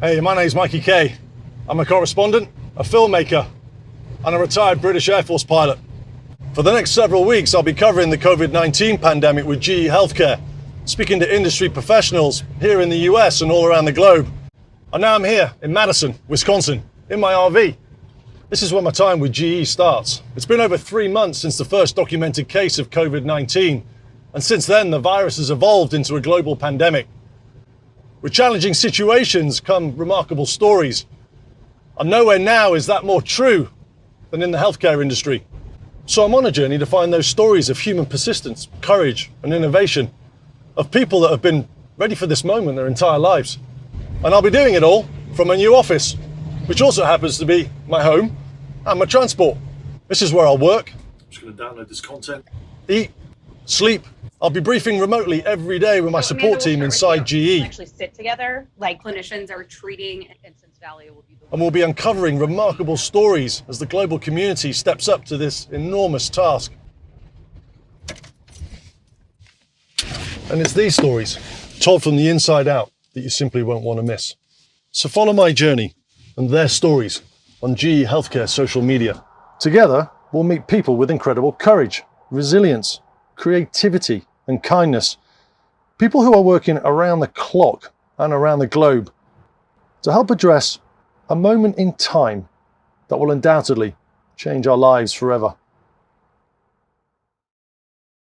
Hey, my name's Mikey Kay. I'm a correspondent, a filmmaker, and a retired British Air Force pilot. For the next several weeks, I'll be covering the COVID-19 pandemic with GE HealthCare, speaking to industry professionals here in the US and all around the globe. And now I'm here in Madison, Wisconsin, in my RV. This is where my time with GE starts. It's been over 3 months since the first documented case of COVID-19, and since then the virus has evolved into a global pandemic. With challenging situations come remarkable stories. And nowhere now is that more true than in the healthcare industry. So I'm on a journey to find those stories of human persistence, courage, and innovation, of people that have been ready for this moment their entire lives. And I'll be doing it all from a new office, which also happens to be my home and my transport. This is where I'll work. I'm just going to download this content, eat, sleep. I'll be briefing remotely every day with my support team inside GE. Actually sit together like clinicians are treating, and since Valley will be the And we'll be uncovering remarkable stories as the global community steps up to this enormous task. And it's these stories, told from the inside out, that you simply won't want to miss. So follow my journey and their stories on GE HealthCare social media. Together, we'll meet people with incredible courage, resilience, creativity, and kindness. People who are working around the clock and around the globe to help address a moment in time that will undoubtedly change our lives forever.